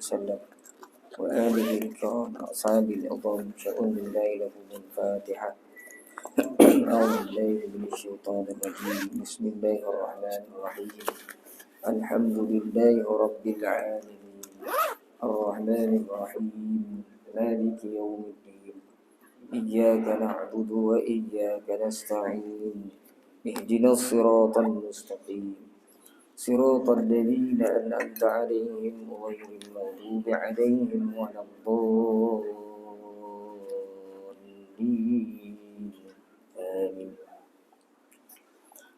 وسلم وآله الكرام أصحاب الأضام شؤون الله لهم الفاتحة. أعوذ بالله من الشيطان الرجيم. بسم الله الرحمن الرحيم. الحمد لله رب العالمين الرحمن الرحيم مالك يوم الدين إياك نعبد وإياك نستعين اهدنا الصراط المستقيم صراط الذين أنعمت عليهم غير المغضوب عليهم ولا الضالين آمين.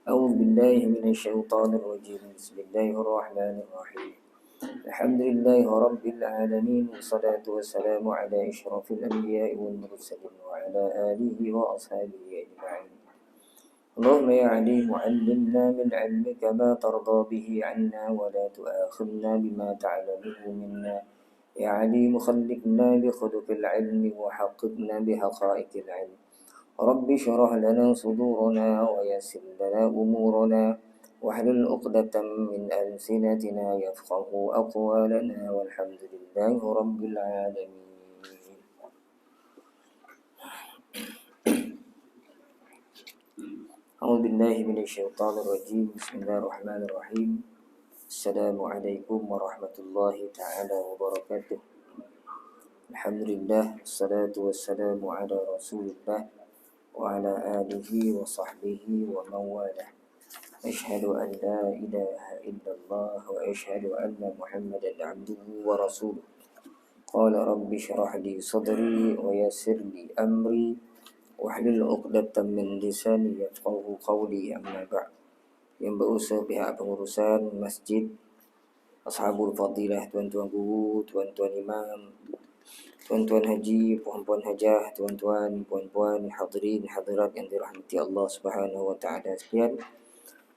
أعوذ بالله من الشيطان الرجيم. بسم الله الرحمن الرحيم. الحمد لله رب العالمين والصلاة والسلام على أشرف الأنبياء والمرسلين وعلى آله وأصحابه أجمعين. اللهم يا عليم علمنا من علمك ما ترضى به عنا ولا تؤاخذنا بما تعلمه منا. يا عليم خلقنا بخلق العلم وحققنا بحقائق العلم. رب اشرح لنا صدورنا ويسر لنا أمورنا واحلل عقدة من ألسنتنا يفقه أقوالنا والحمد لله رب العالمين. أعوذ بالله من الشيطان الرجيم. بسم الله الرحمن الرحيم. السلام عليكم ورحمة الله تعالى وبركاته. الحمد لله والصلاة والسلام على رسول الله وعلى آله وصحبه ومن والاه. أشهد أن لا إله إلا الله وأشهد أن محمدا عبده ورسوله. قال رب اشرح لي صدري ويسر لي أمري واحلل عقدة من lisani yafqahu qawli. Amma ba'd. Yang berusaha pihak pengurusan masjid, ashabul fadilah, tuan-tuan guru, tuan-tuan imam, tuan-tuan haji, puan-puan hajah, tuan-tuan, puan-puan, hadirin, hadirat yang dirahmati Allah Subhanahu wa taala sekalian.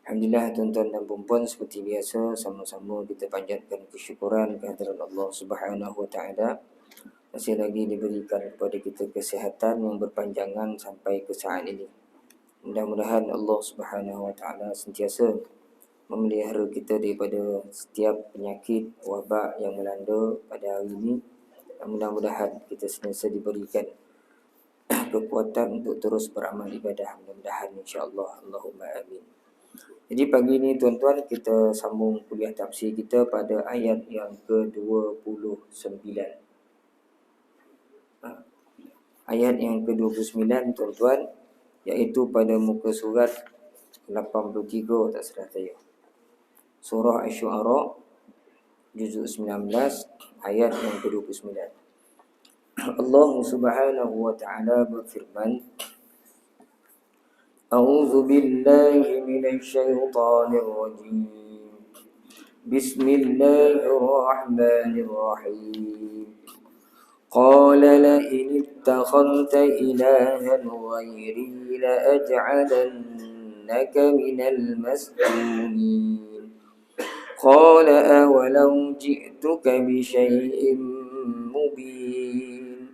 Alhamdulillah tuan-tuan dan puan-puan, seperti biasa sama-sama kita panjatkan kesyukuran kehadirat Allah Subhanahu wa taala. Masih lagi diberikan kepada kita kesihatan yang berpanjangan sampai ke saat ini. Mudah-mudahan Allah Subhanahu wa taala sentiasa memelihara kita daripada setiap penyakit wabak yang melanda pada hari ini. Mudah-mudahan kita sentiasa diberikan kekuatan untuk terus beramal ibadah. Mudah-mudahan insya-Allah. Allahumma amin. Jadi pagi ini tuan-tuan, kita sambung kuliah tafsir kita pada ayat yang ke-29. Ayat yang ke-29 tuan-tuan, iaitu pada muka surat 83 tak salah saya. Surah Asy-Syu'ara juzuk 19 ayat yang ke-29. Allah Subhanahu wa taala berfirman, A'udzu billahi minasy syaithanir rajim. Bismillahirrahmanirrahim. Qala la in ittakhadhta ilahan ghairi la aj'alannaka minal masjunin. Qala awalau ji'tuka bi syai'in mubin.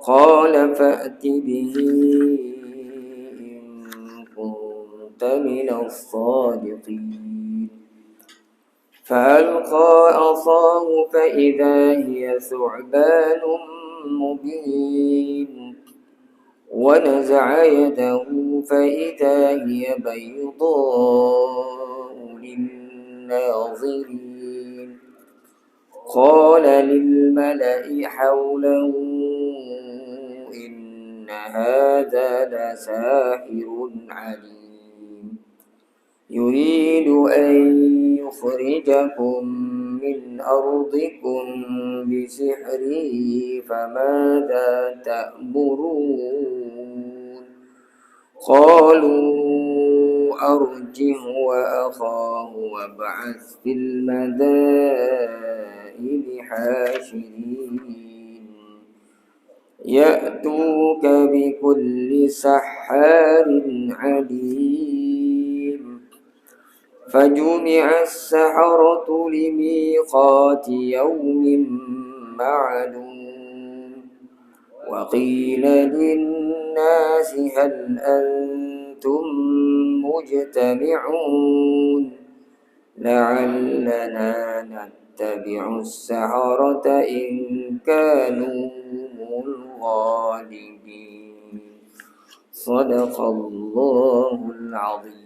Qala fa'ti bihi in kunta minas sadiqin. فألقى عصاه فإذا هي ثعبان مبين ونزع يده فإذا هي بيضاء للناظرين. قال للملأ حوله إن هذا لساحر عليم يريد أن يخرجكم من أرضكم بسحره فماذا تأمرون. قالوا أرجه وأخاه وابعث في المدائن حاشرين يأتوك بكل سحار عليم. فجمع السحرة لميقات يوم معلوم. وقيل للناس هل أنتم مجتمعون لعلنا يتبع السحرة إن كانوا هم الغالبين صدق الله العظيم.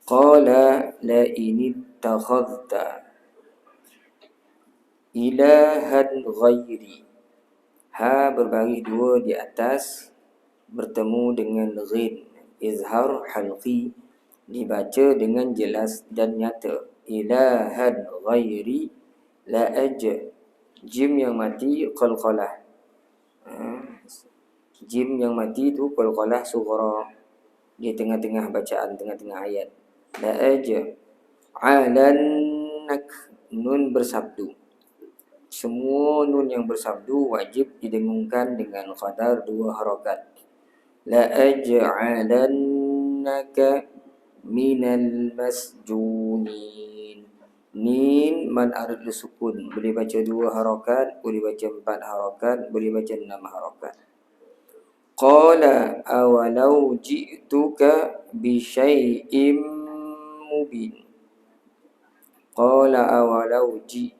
Qala la inittakhadhta ilahan ghairi. Ha berbaris dua di atas bertemu dengan ghin. Izhar halqi dibaca dengan jelas dan nyata. Ilahan ghairi la jim yang mati qalqalah. Jim yang mati tu qalqalah sughra di tengah-tengah bacaan, tengah-tengah ayat. La alannak nun bersabdu. Semua nun yang bersabdu wajib didengungkan dengan qadar 2 harakat. La aj'alannaka minal masjunin. Nin man arid sukun, boleh baca 2 harakat, boleh baca 4 harakat, boleh baca 6 harakat. Qala awalau ji'tuka bi syai'im mubin. Qala awalau ji.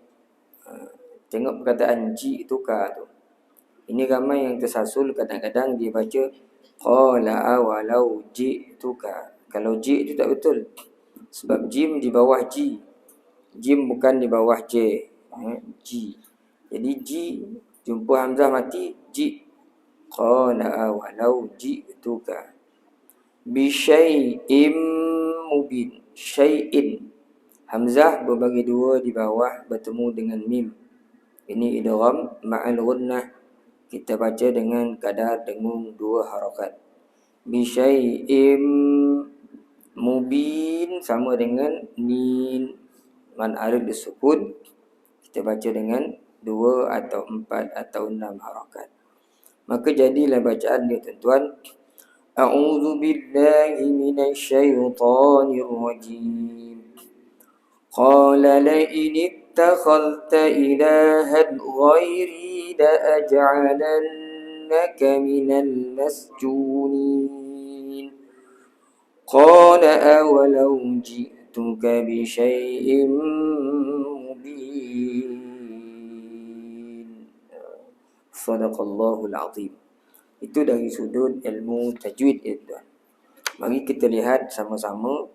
Tengok perkataan ji tukar tu. Ini ramai yang tersasul, kadang-kadang dia baca qala awalau ji tukar. Kalau ji itu tak betul. Sebab jim di bawah ji. Jim bukan di bawah j. Ji. Jadi ji jumpa hamzah mati ji. Qala awalau ji tukar bi syai'im mubin. Syai'in. Hamzah berbagi 2 di bawah bertemu dengan mim. Ini idgham ma'al ghunnah. Kita baca dengan kadar dengung 2 harakat. Bi syai'im mubin sama dengan nin man arid disukun. Kita baca dengan 2 atau 4 atau 6 harakat. Maka jadilah bacaan dia tuan-tuan. A'udzu billahi minasy syaithanir rajim. Qala la in ittakhadhta ilahan ghairi la aj'alannaka minal masjunin. Qala awalau ji'tuka bi syai'in mubin. Sadaqallahul azim. Itu dari sudut ilmu tajwid itu. Mari kita lihat sama-sama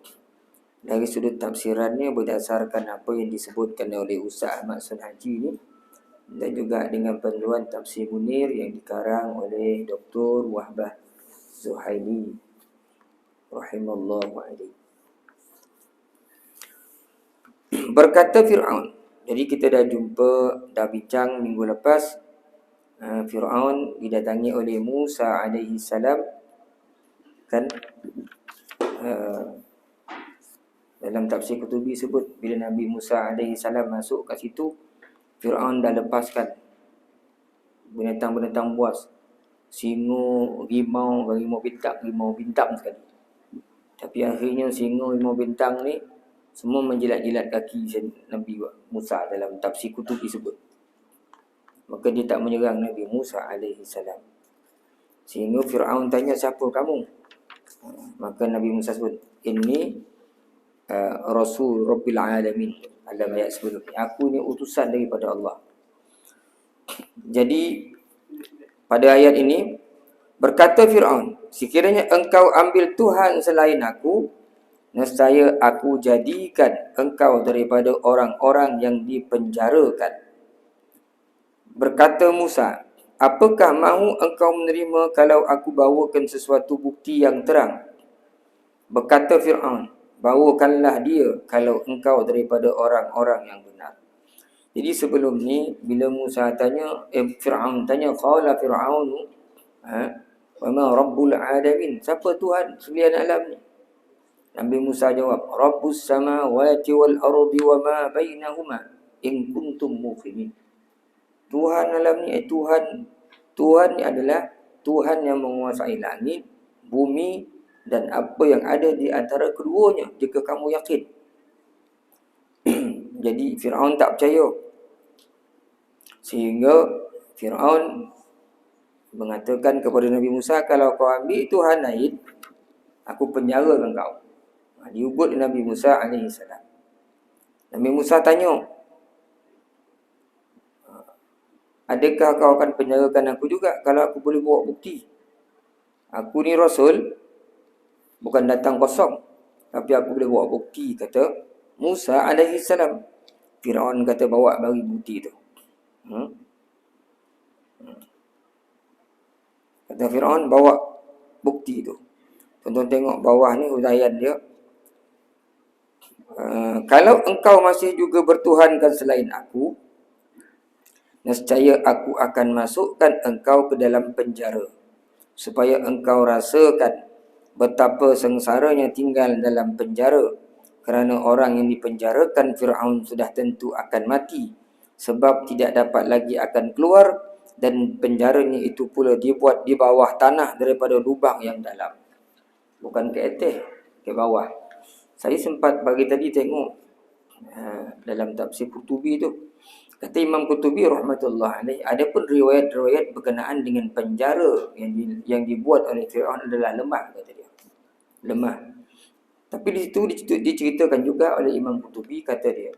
dari sudut tafsirannya berdasarkan apa yang disebutkan oleh Ustaz Ahmad Sunhaji ni, dan juga dengan panduan tafsir Munir yang dikarang oleh Dr. Wahbah Zuhaili rahimallahu alaihi. Berkata Fir'aun. Jadi kita dah bincang minggu lepas. Fir'aun didatangi oleh Musa alaihi salam, kan, dalam tafsir Qutubi sebut bila Nabi Musa alaihi salam masuk kat situ, Fir'aun dah lepaskan binatang-binatang buas, singa, rimau bintang sekali. Tapi akhirnya singa, rimau bintang ni semua menjilat-jilat kaki Nabi Musa dalam tafsir Qutubi sebut. Maka dia tak menyerang Nabi Musa alaihi salam. Sehingga Fir'aun tanya, siapa kamu? Maka Nabi Musa sebut, ini Rasul Rabbil Alamin. Dalam ayat sebelum ini, aku ni utusan daripada Allah. Jadi pada ayat ini berkata Fir'aun, sekiranya engkau ambil Tuhan selain aku, nescaya aku jadikan engkau daripada orang-orang yang dipenjarakan. Berkata Musa, apakah mahu engkau menerima kalau aku bawakan sesuatu bukti yang terang? Berkata Fir'aun, bawakanlah dia kalau engkau daripada orang-orang yang benar. Jadi sebelum ni bila Musa tanya, Fir'aun tanya, qala Fir'aunu wa ma rabbul alamin, siapa Tuhan sekalian alam ni? Nabi Musa jawab, rabbus samawati wal ardi wa ma bainahuma in kuntum muqinin. Tuhan alam ni, Tuhan ni adalah Tuhan yang menguasai langit, bumi dan apa yang ada di antara keduanya jika kamu yakin. Jadi Fir'aun tak percaya. Sehingga Fir'aun mengatakan kepada Nabi Musa, kalau kau ambil Tuhan lain, aku penjarakan kau. Diugut Nabi Musa AS. Nabi Musa tanya, adakah kau akan penjarakan aku juga kalau aku boleh bawa bukti? Aku ni Rasul, bukan datang kosong, tapi aku boleh bawa bukti, kata Musa AS. Firaun kata, bawa bagi bukti tu. Kata Firaun, bawa bukti tu. Tuan-tuan tengok bawah ni huraian dia. Kalau engkau masih juga bertuhankan selain aku, nescaya aku akan masukkan engkau ke dalam penjara, supaya engkau rasakan betapa sengsaranya tinggal dalam penjara. Kerana orang yang dipenjarakan Fir'aun sudah tentu akan mati, sebab tidak dapat lagi akan keluar, dan penjaranya itu pula dibuat di bawah tanah daripada lubang yang dalam. Bukan ke atas, ke bawah. Saya sempat pagi tadi tengok dalam tafsir Qurtubi tu. Kata Imam Qurtubi rahmatullah alaih, ada pun riwayat-riwayat berkenaan dengan penjara yang dibuat oleh Fir'aun adalah lemah, kata dia. Lemah. Tapi di situ diceritakan juga oleh Imam Qurtubi, kata dia,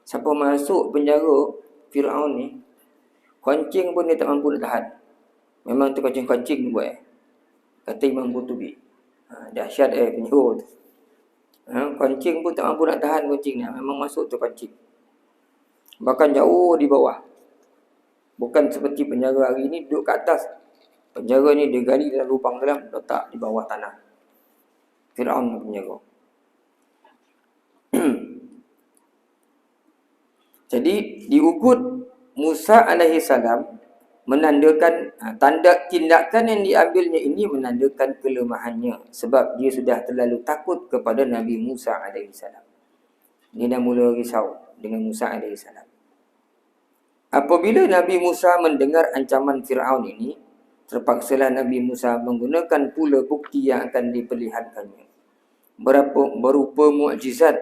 siapa masuk penjara Fir'aun ni, kancing pun dia tak mampu nak tahan. Memang tu kancing-kancing buat. Kata Imam Qurtubi. Dahsyat penjara tu. Kancing pun tak mampu nak tahan kancing ni. Memang masuk tu kancing. Bahkan jauh di bawah. Bukan seperti penjara hari ni duduk kat atas. Penjara ni dia gali dalam lubang dalam, letak di bawah tanah. Fir'aun penjara. Jadi diugut Musa AS menandakan tanda tindakan yang diambilnya ini menandakan kelemahannya, sebab dia sudah terlalu takut kepada Nabi Musa AS. Dia dah mula risau dengan Musa AS. Apabila Nabi Musa mendengar ancaman Fir'aun ini, terpaksalah Nabi Musa menggunakan pula bukti yang akan diperlihatkannya, berupa mukjizat,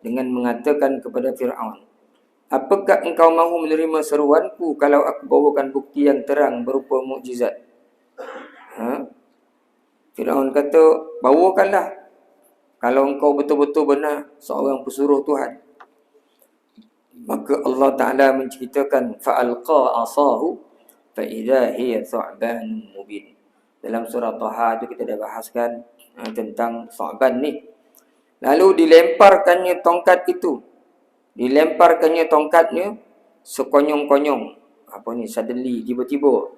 dengan mengatakan kepada Fir'aun, apakah engkau mahu menerima seruanku kalau aku bawakan bukti yang terang berupa mukjizat? Firaun kata, bawakanlah kalau engkau betul-betul benar seorang pesuruh Tuhan. Maka Allah Ta'ala menceritakan, fa'alqa asahu fa'idha hiya thu'banun mubin. Dalam surah Taha tu kita dah bahaskan tentang Thu'ban ni. Lalu dilemparkannya tongkat itu. Dilemparkannya tongkatnya sekonyong-konyong. Apa ni? Suddenly, tiba-tiba.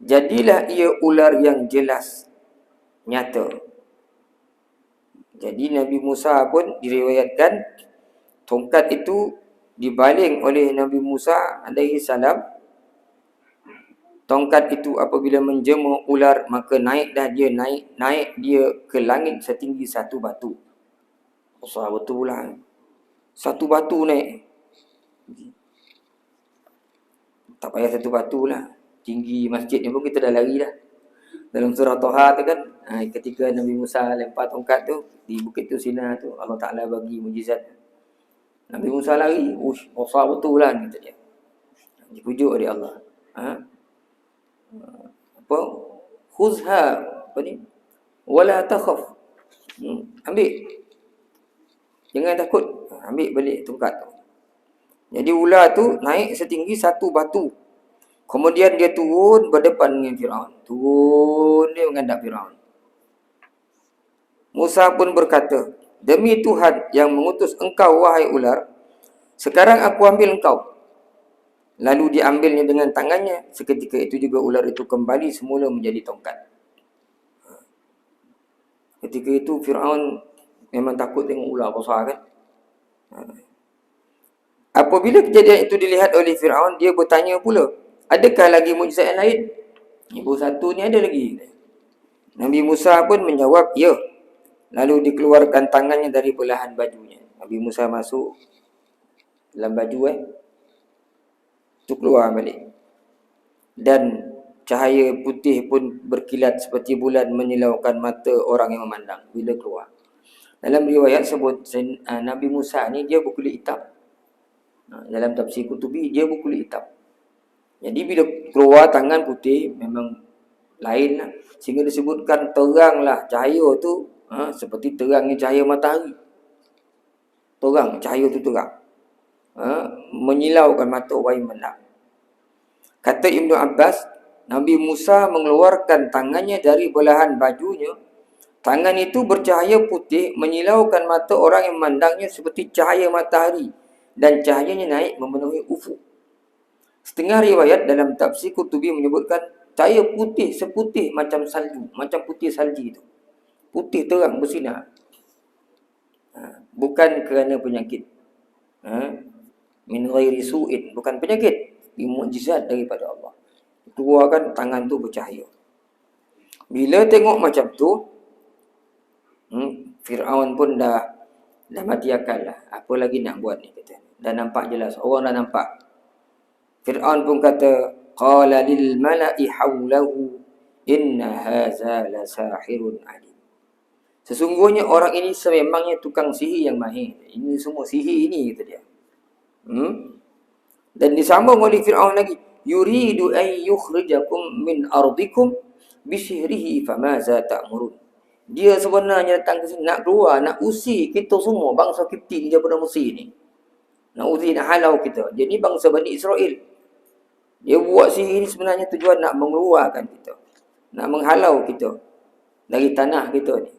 Jadilah ia ular yang jelas, nyata. Jadi Nabi Musa pun diriwayatkan tongkat itu dibaling oleh Nabi Musa AS. Tongkat itu apabila menjema ular, maka naik dia ke langit setinggi satu batu. Besar betul lah. Satu batu naik. Tak payah satu batu lah. Tinggi masjid ni pun kita dah lari dah. Dalam surah Taha tu kan, ketika Nabi Musa lempar tongkat tu di bukit tu Sina tu, Allah Ta'ala bagi mujizat. Nabi Musa lari. Besar betul lah, kata dia. Dipujuk oleh Allah. Apa? Khuzha. Apa ni? Wala takhaf. Ambil. Jangan takut. Ambil balik tongkat tu. Jadi ular tu naik setinggi satu batu. Kemudian dia turun berdepan dengan Fir'aun. Turun dia menghadap Fir'aun. Musa pun berkata, demi Tuhan yang mengutus engkau, wahai ular, sekarang aku ambil engkau. Lalu diambilnya dengan tangannya. Seketika itu juga ular itu kembali semula menjadi tongkat. Ketika itu Fir'aun memang takut tengok ular besar kan. Apabila kejadian itu dilihat oleh Fir'aun, dia bertanya pula, adakah lagi mukjizat yang lain? Ibu satu ni ada lagi. Nabi Musa pun menjawab, ya. Lalu dikeluarkan tangannya dari belahan bajunya. Nabi Musa masuk dalam baju tu keluar balik. Dan cahaya putih pun berkilat seperti bulan menyilaukan mata orang yang memandang bila keluar. Dalam riwayat sebut Nabi Musa ni dia berkulit hitam. Dalam tafsir Qurtubi dia berkulit hitam. Jadi bila keluar tangan putih memang lain lah. Sehingga disebutkan teranglah cahaya tu Seperti terangnya cahaya matahari. Terang, cahaya tu terang. Menyilaukan mata orang yang menang. Kata Ibnu Abbas, Nabi Musa mengeluarkan tangannya dari belahan bajunya. Tangan itu bercahaya putih, menyilaukan mata orang yang memandangnya seperti cahaya matahari. Dan cahayanya naik memenuhi ufuk. Setengah riwayat dalam tafsir Qurtubi menyebutkan cahaya putih seputih macam salju, macam putih salji itu. Putih terang bersinar. Bukan kerana penyakit. Min ghairi su'in, bukan penyakit. Mukjizat daripada Allah. Keluarkan tangan tu bercahaya. Bila tengok macam tu, Fir'aun pun dah mati akal lah. Apa lagi nak buat ni kata. Dah nampak jelas. Orang dah nampak. Fir'aun pun kata, qala lil mala'i hawlahu inna haza la sahirun alim. Sesungguhnya orang ini sememangnya tukang sihir yang mahir. Ini semua sihir ini kata dia. Dan disambung oleh Fir'aun lagi, yuridu an yukhrijakum min ardikum bisihrihi famaza ta'murun. Dia sebenarnya datang ke sini nak keluar, nak usir kita semua bangsa Kipti daripada Mesir ni. Nak usir, nak halau kita. Dia ni bangsa Bani Israel. Dia buat sihir ni sebenarnya tujuan nak mengeluarkan kita, nak menghalau kita dari tanah kita ni.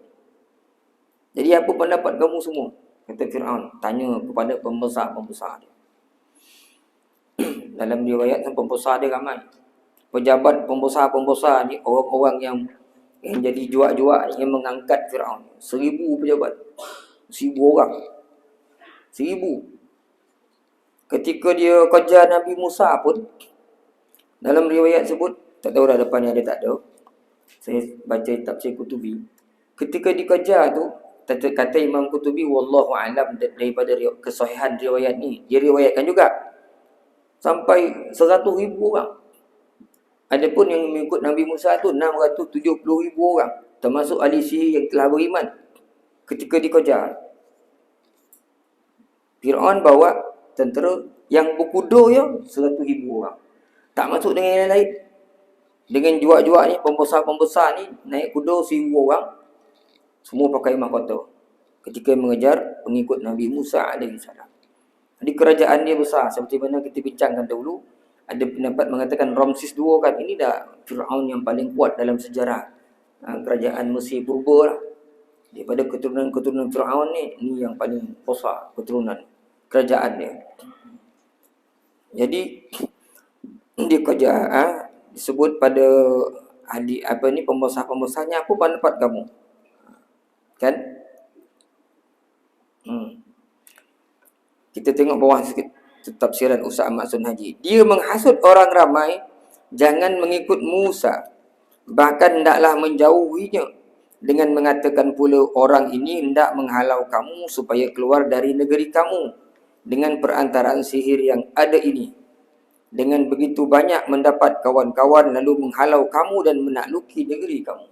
Jadi apa pendapat kamu semua? Kata Fir'aun, tanya kepada pembesar-pembesar dia. Dalam riwayat pembesar dia ramai. Pejabat pembesar-pembesar ni orang-orang yang jadi juak-juak yang mengangkat Fir'aun. 1000 pejabat. 1000 orang. 1000. Ketika dia kejar Nabi Musa pun, dalam riwayat sebut, tak tahu dah depan ni ada tak ada. Saya baca tafsir Qurtubi. Ketika dikejar tu, kata Imam Qurtubi, wallahu alam, daripada kesahihan riwayat ni, dia riwayatkan juga sampai 100,000 orang. Adapun yang mengikut Nabi Musa tu 670,000 orang, termasuk ahli sihir yang telah beriman. Ketika dikejar, Fir'aun bawa tentera yang berkuda ya 100,000 orang. Tak masuk dengan yang lain. Dengan juak-juak ni, pembesar-pembesar ni naik kuda 1000 orang, semua pakai mahkota ketika mengejar pengikut Nabi Musa AS. Jadi kerajaan dia besar. Seperti mana kita bincangkan dahulu, ada pendapat mengatakan Ramses II kan, ini dah Fir'aun yang paling kuat dalam sejarah kerajaan Mesir purba lah. Daripada keturunan-keturunan Fir'aun ni, ini yang paling besar keturunan kerajaan dia. Jadi dia kerja disebut pada ahli pembesar-pembesarnya, apa pendapat kamu? Kan? Kita tengok bawah sikit tafsiran Ustaz Ahmad Sunhaji. Dia menghasut orang ramai jangan mengikut Musa, bahkan hendaklah menjauhinya, dengan mengatakan pula orang ini hendak menghalau kamu supaya keluar dari negeri kamu dengan perantaraan sihir yang ada ini. Dengan begitu banyak mendapat kawan-kawan lalu menghalau kamu dan menakluki negeri kamu.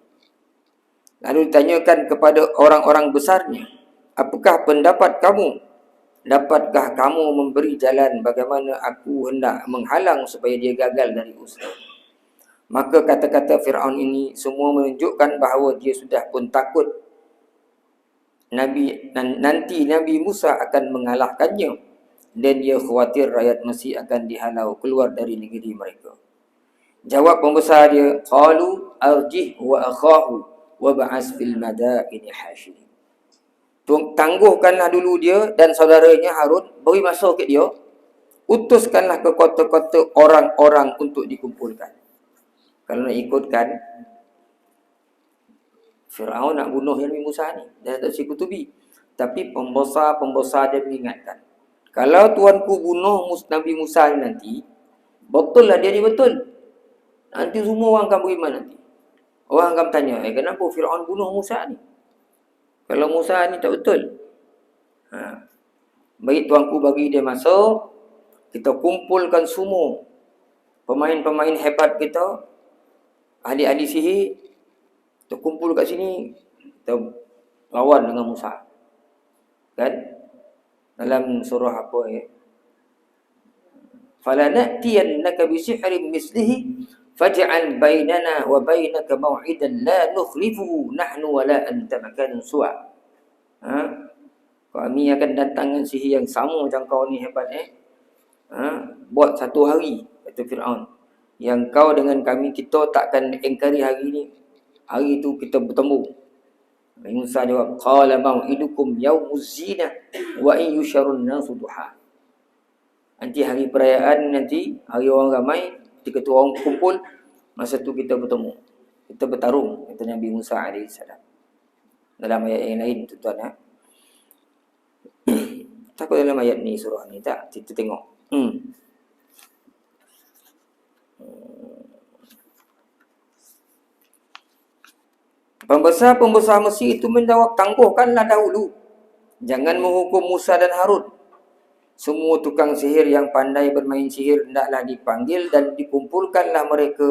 Lalu ditanyakan kepada orang-orang besarnya, apakah pendapat kamu? Dapatkah kamu memberi jalan bagaimana aku hendak menghalang supaya dia gagal dari usaha? Maka kata-kata Fir'aun ini semua menunjukkan bahawa dia sudah pun takut nanti Nabi Musa akan mengalahkannya, dan dia khawatir rakyat Mesir akan dihalau keluar dari negeri mereka. Jawab pembesar dia, qalu arjih wa akhahu wa ba'as fil madaini hashiri. Tangguhkanlah dulu dia dan saudaranya Harun, beri masa ke dia, utuskanlah ke kota-kota orang-orang untuk dikumpulkan. Kalau nak ikutkan, Fir'aun nak bunuh Nabi Musa ni, dia tak Qurtubi. Tapi pembesar-pembesar dia mengingatkan, kalau tuanku bunuh Nabi Musa ni nanti, betul lah dia ni betul. Nanti semua orang akan beriman nanti. Orang akan bertanya, kenapa Fir'aun bunuh Musa ni? Kalau Musa ni tak betul. Baik tuanku bagi dia masuk, kita kumpulkan semua pemain-pemain hebat kita, ahli-ahli sihir, kita kumpul kat sini, kita lawan dengan Musa. Kan? Dalam surah apa ya? فَلَنَأْتِيَنَّكَ بِسِحْرٍ مِثْلِهِ faj'al bainana wa bainaka maw'idan la nukhlifuhu nahnu wa la anta makanan su'a. Kami akan datangkan sihir yang sama macam kau ni hebat buat satu hari, kata Fir'aun. Yang kau dengan kami, kita takkan engkari hari ni. Hari tu kita bertemu. Nabi Musa jawab, qala maw'idukum yaumuz zinah wa in yusharun nasu duha. Nanti hari perayaan, nanti hari orang ramai, ketika tu orang kumpul, masa tu kita bertemu. Kita bertarung, kata Nabi Musa AS. Dalam ayat yang lain, tuan-tuan. Takut dalam ayat ni, surah ni, tak? Kita tengok. Pembesar-pembesar Mesir itu menjawab, tangguhkanlah dahulu. Jangan menghukum Musa dan Harun. Semua tukang sihir yang pandai bermain sihir hendaklah dipanggil dan dikumpulkanlah mereka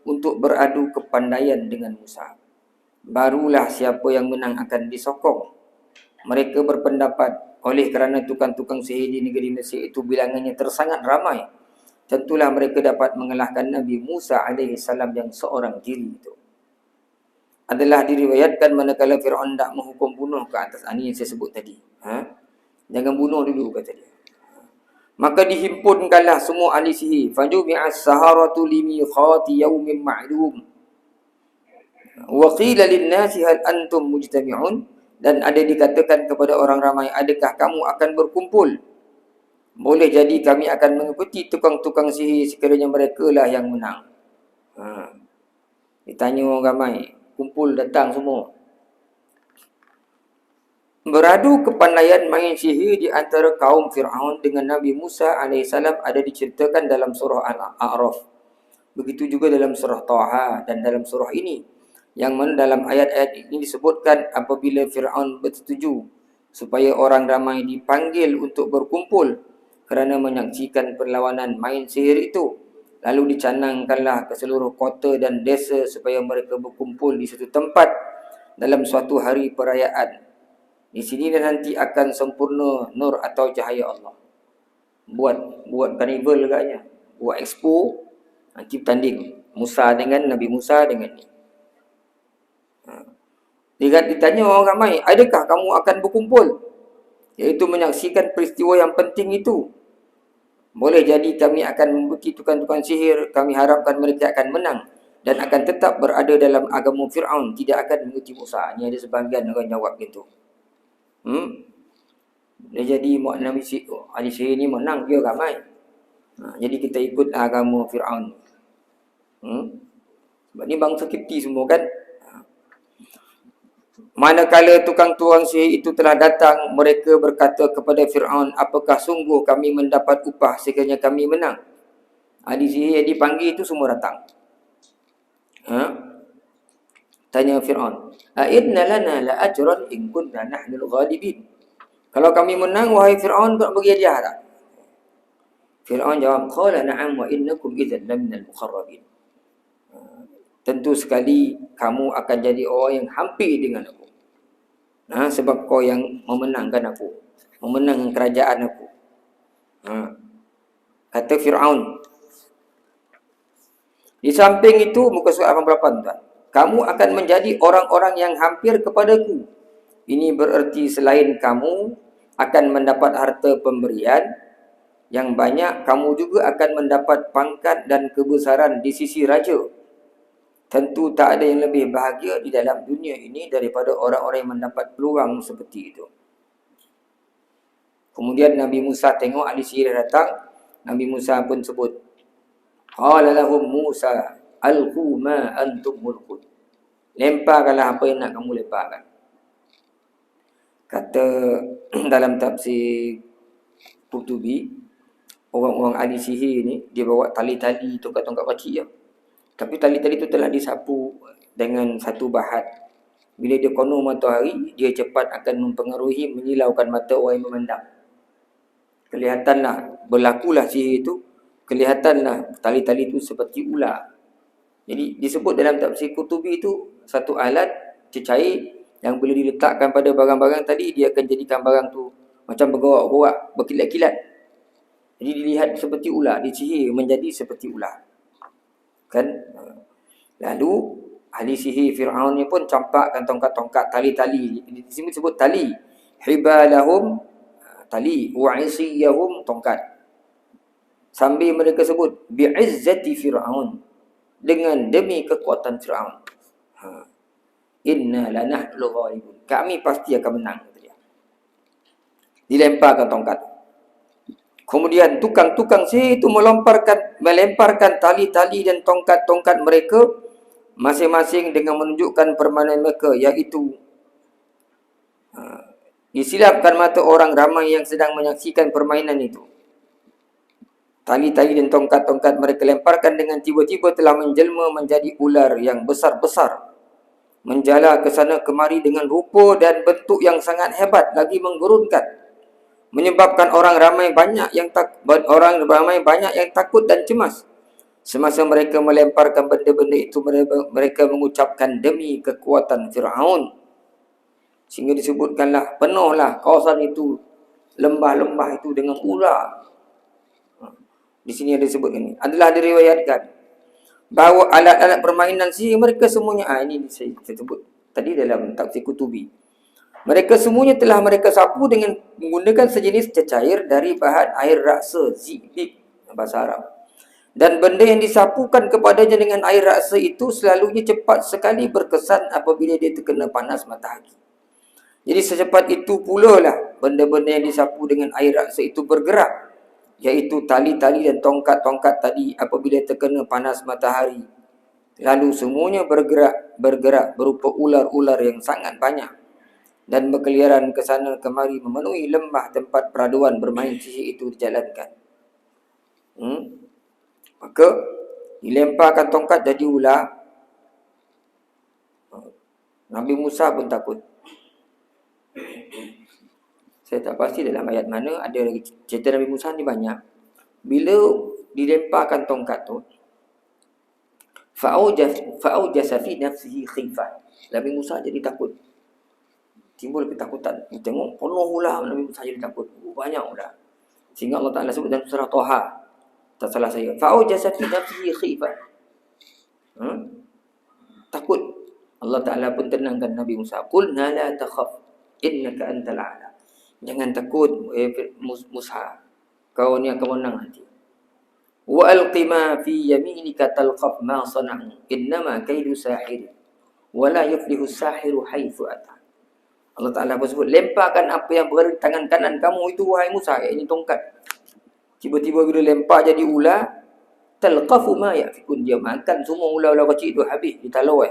untuk beradu kepandaian dengan Musa. Barulah siapa yang menang akan disokong. Mereka berpendapat, oleh kerana tukang-tukang sihir di negeri Mesir itu bilangannya tersangat ramai, tentulah mereka dapat mengalahkan Nabi Musa AS yang seorang diri itu. Adalah diriwayatkan manakala Fir'aun tak menghukum bunuh ke atas ini yang saya sebut tadi. Jangan bunuh dulu, kata dia. Maka dihimpunkanlah semua ahli sihir. Fajumi'as saharatu limiqati yaumin ma'lum. Wa qila lin-nasi hal antum mujtami'un. Dan ada dikatakan kepada orang ramai, adakah kamu akan berkumpul? Boleh jadi kami akan mengikuti tukang-tukang sihir sekiranya mereka lah yang menang. Ditanya orang ramai, kumpul datang semua. Beradu kepandaian main sihir di antara kaum Fir'aun dengan Nabi Musa AS ada diceritakan dalam surah Al-A'raf. Begitu juga dalam surah Taha dan dalam surah ini. Yang mana dalam ayat-ayat ini disebutkan apabila Fir'aun bersetuju supaya orang ramai dipanggil untuk berkumpul kerana menyaksikan perlawanan main sihir itu. Lalu dicanangkanlah ke seluruh kota dan desa supaya mereka berkumpul di satu tempat dalam suatu hari perayaan. Di sini nanti akan sempurna nur atau cahaya Allah. Buat karnival agaknya. Buat expo. Nanti bertanding. Musa dengan Nabi Musa dengan ni. Ditanya orang ramai, adakah kamu akan berkumpul? Iaitu menyaksikan peristiwa yang penting itu. Boleh jadi kami akan membuki tukang-tukang sihir. Kami harapkan mereka akan menang dan akan tetap berada dalam agama Fir'aun. Tidak akan mengikuti Musa. Ini ada sebahagian orang jawab gitu. Dia jadi Nabi ahli sihir ni menang, dia ramai. Jadi kita ikut agama Fir'aun. Sebab ni bangsa Kipti semua kan. Manakala tukang-tukang sihir itu telah datang, mereka berkata kepada Fir'aun, apakah sungguh kami mendapat upah sekiranya kami menang? Ahli sihir yang dipanggil itu semua datang. Tanya Fir'aun, a'idna lana la ajran in kunna nahnul ghalibin. Kalau kami menang, wahai Fir'aun, kau bagi hadiah tak? Fir'aun jawab, qala na'am wa innakum idzan laminal muqarrabin. Tentu sekali kamu akan jadi orang yang hampir dengan aku. Sebab kau yang memenangkan aku, memenangkan kerajaan aku. Kata Fir'aun. Di samping itu, muka surat 88 tuan, kamu akan menjadi orang-orang yang hampir kepadaku. Ini bererti selain kamu akan mendapat harta pemberian yang banyak, kamu juga akan mendapat pangkat dan kebesaran di sisi raja. Tentu tak ada yang lebih bahagia di dalam dunia ini daripada orang-orang yang mendapat peluang seperti itu. Kemudian Nabi Musa tengok ahli sihir datang. Nabi Musa pun sebut, qala lahum Musa alqu ma antum mulqun. Lemparkanlah apa yang nak kamu lemparkan. Kata dalam tafsir Qurtubi, orang-orang ahli sihir ni dia bawa tali-tali tongkat-tongkat kecil je. Tapi tali-tali itu telah disapu dengan satu bahat. Bila dia kono matahari, dia cepat akan mempengaruhi, menyilaukan mata orang yang memandang. Kelihatanlah, berlakulah sihir itu, kelihatanlah tali-tali itu seperti ular. Jadi disebut dalam tafsir Qurtubi itu satu alat cecair yang bila diletakkan pada barang-barang tadi, dia akan jadikan barang tu macam bergerak-gerak, berkilat-kilat. Jadi dilihat seperti ular, disihir menjadi seperti ular. Kan? Lalu ahli sihir Fir'aun ni pun campakkan tongkat-tongkat, tali-tali. Di sini disebut tali. Hibalahum, tali. Wa'isiyahum, tongkat. Sambil mereka sebut bi'izzati Fir'aun, dengan demi kekuatan Fir'aun. Inna lanahnul ghalibun. Kami pasti akan menang. Dilemparkan tongkat. Kemudian tukang-tukang sihir itu melemparkan tali-tali dan tongkat-tongkat mereka masing-masing dengan menunjukkan permainan mereka, iaitu disilapkan mata orang ramai yang sedang menyaksikan permainan itu. Tali-tali dan tongkat-tongkat mereka lemparkan dengan tiba-tiba telah menjelma menjadi ular yang besar-besar, menjala ke sana kemari dengan rupa dan bentuk yang sangat hebat lagi menggurunkan, menyebabkan orang ramai banyak yang takut dan cemas. Semasa mereka melemparkan benda-benda itu, mereka mengucapkan demi kekuatan Fir'aun. Sehingga disebutkanlah, penuhlah kawasan itu, lembah-lembah itu dengan ular. Di sini ada disebut ini. Adalah diriwayatkan bahawa alat-alat permainan sihir mereka semuanya, ini saya sebut tadi dalam tafsir Qutubi. Mereka semuanya telah mereka sapu dengan menggunakan sejenis cecair dari bahan air raksa, zibib, bahasa Arab. Dan benda yang disapukan kepadanya dengan air raksa itu selalunya cepat sekali berkesan apabila dia terkena panas matahari. Jadi secepat itu pula lah benda-benda yang disapu dengan air raksa itu bergerak, iaitu tali-tali dan tongkat-tongkat tadi apabila terkena panas matahari. Lalu semuanya bergerak berupa ular-ular yang sangat banyak dan berkeliaran ke sana kemari memenuhi lembah tempat peraduan bermain sihir itu dijalankan. Maka dilemparkan tongkat jadi ular. Nabi Musa pun takut. Saya tak pasti dalam ayat mana, ada lagi cerita Nabi Musa ni banyak. Bila dilemparkan tongkat tu, fa'aujasa fi nafsihi khifah. Nabi Musa jadi takut. Timbul ketakutan. Tengok penuh ular, Nabi Musa jadi takut. Banyak ular. Sehingga Allah Ta'ala sebut dalam surah Toha. Tak salah saya. Fa'aujasa fi nafsihi khifah. Takut. Allah Ta'ala pun tenangkan Nabi Musa. Qulna la takhaf, innaka antal a'la. Jangan takut, Musa. Kau ni akan menang nanti. Wa alqi ma fi yaminika talqaf ma sana'u. Innama kaidu sahir. Wa la yuflihu sahiru haitsu ata. Allah Ta'ala pun sebut, lemparkan apa yang berada di tangan kanan kamu itu, wahai Musa. Ini tongkat. Tiba-tiba bila lempar jadi ular, talqafu ma yafikun. Dia makan semua ular-ular kecil itu habis. Ditalau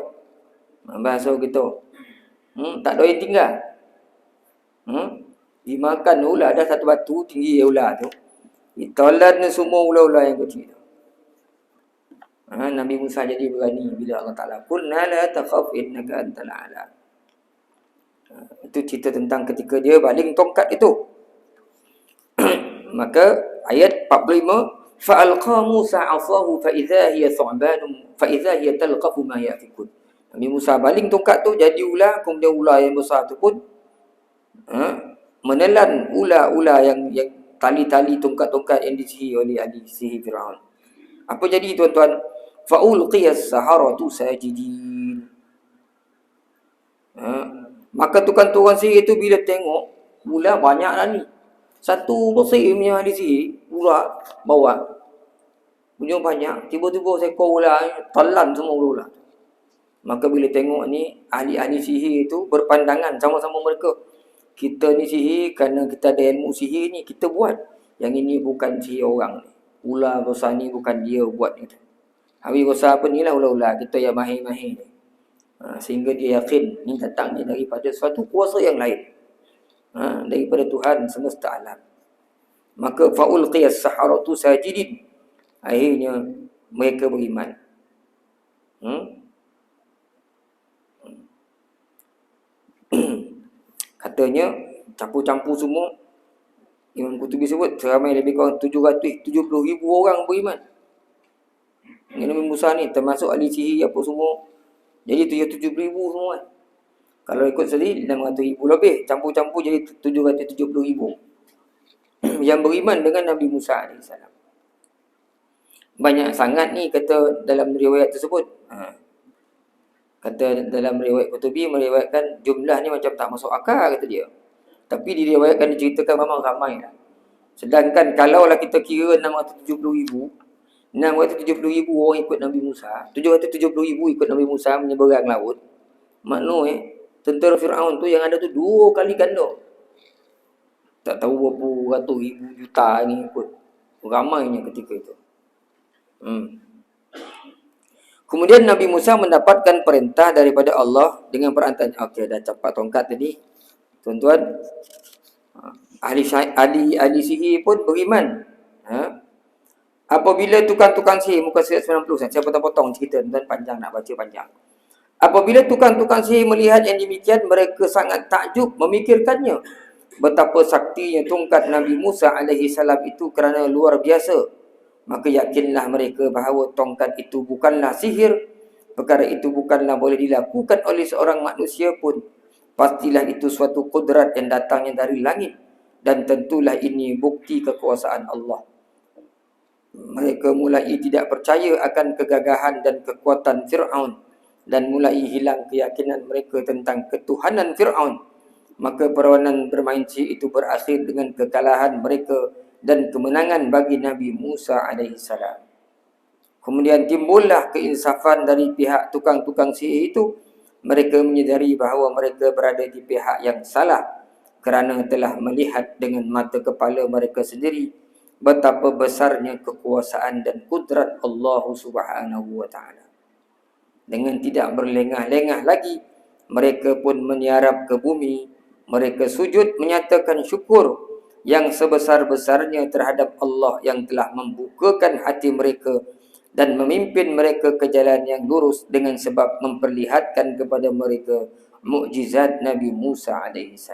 bahasa kita. Tak ada yang tinggal. Dimakan ular, ada satu batu tinggi ular tu. Ditelan semua ular-ular yang kecil tu. Nabi Musa jadi berani bila Allah Ta'ala qulna la takhaf innaka antal a'la. Itu cerita tentang ketika dia baling tongkat itu. Maka ayat 45, fa'alqa Musa 'asahu fa idza hiya thu'banun fa idza hiya talqafu ma yafikun. Nabi Musa baling tongkat tu jadi ular, kemudian ular yang besar tu pun menelan ular-ular yang tali-tali tongkat-tongkat yang disihir oleh ahli sihir Fir'aun. Apa jadi tuan-tuan? Fa'ulqiyas saharatu sajidin. Maka tukang-tukang sihir itu bila tengok ular banyak lah ni. Satu bersih punya ahli sihir, ular bawa. Punya banyak. Tiba-tiba seekor ular telan semua ular. Maka bila tengok ni, ahli-ahli sihir itu berpandangan sama-sama mereka. Kita ni sihir kerana kita ada ilmu sihir ni, kita buat. Yang ini bukan sihir orang ni. Ular besar ni bukan dia buat ni. Habis besar apa ni lah ular-ular. Kita yang mahir-mahir ni. Sehingga dia yakin ni datangnya daripada suatu kuasa yang lain. Daripada Tuhan semesta alam. Maka fa'ulqiyas saharatu sajidin. Akhirnya mereka beriman. Katanya campur-campur semua. Imam Qutubi sebut seramai lebih kurang 770,000 orang beriman. Nabi Musa ni termasuk ahli sihir apa semua. Jadi 770,000 semua. Kalau ikut sendiri 600,000 lebih. Campur-campur jadi 770,000 yang beriman dengan Nabi Musa AS. Banyak sangat ni kata dalam riwayat tersebut. Kata dalam riwayat Qutubi meriwayatkan jumlah ni macam tak masuk akal kata dia. Tapi diriwayatkan diceritakan memang ramai lah. Sedangkan kalaulah kita kira 670,000, 670,000 orang ikut Nabi Musa, 770,000 ikut Nabi Musa menyeberang laut. Maknanya tentera Fir'aun tu yang ada tu 2 kali ganda. Tak tahu berapa ratus ribu juta ni ikut. Ramainya ketika itu. Kemudian Nabi Musa mendapatkan perintah daripada Allah dengan perantaraan. Okey, dah capak tongkat tadi. Tuan-tuan, ahli sihir pun beriman. Apabila tukang-tukang sihir, muka surat 90, saya potong-potong cerita, tuan panjang nak baca panjang. Apabila tukang-tukang sihir melihat yang demikian, mereka sangat takjub memikirkannya. Betapa saktinya tongkat Nabi Musa alaihi salam itu kerana luar biasa. Maka yakinlah mereka bahawa tongkat itu bukanlah sihir. Perkara itu bukanlah boleh dilakukan oleh seorang manusia pun. Pastilah itu suatu kudrat yang datangnya dari langit. Dan tentulah ini bukti kekuasaan Allah. Mereka mulai tidak percaya akan kegagahan dan kekuatan Fir'aun. Dan mulai hilang keyakinan mereka tentang ketuhanan Fir'aun. Maka perlawanan bermain sihir itu berakhir dengan kekalahan mereka dan kemenangan bagi Nabi Musa AS. Kemudian timbullah keinsafan dari pihak tukang-tukang sihir itu. Mereka menyedari bahawa mereka berada di pihak yang salah kerana telah melihat dengan mata kepala mereka sendiri betapa besarnya kekuasaan dan kudrat Allah Subhanahu wa taala. Dengan tidak berlengah-lengah lagi, mereka pun menyarap ke bumi. Mereka sujud menyatakan syukur yang sebesar-besarnya terhadap Allah yang telah membukakan hati mereka dan memimpin mereka ke jalan yang lurus dengan sebab memperlihatkan kepada mereka mukjizat Nabi Musa AS.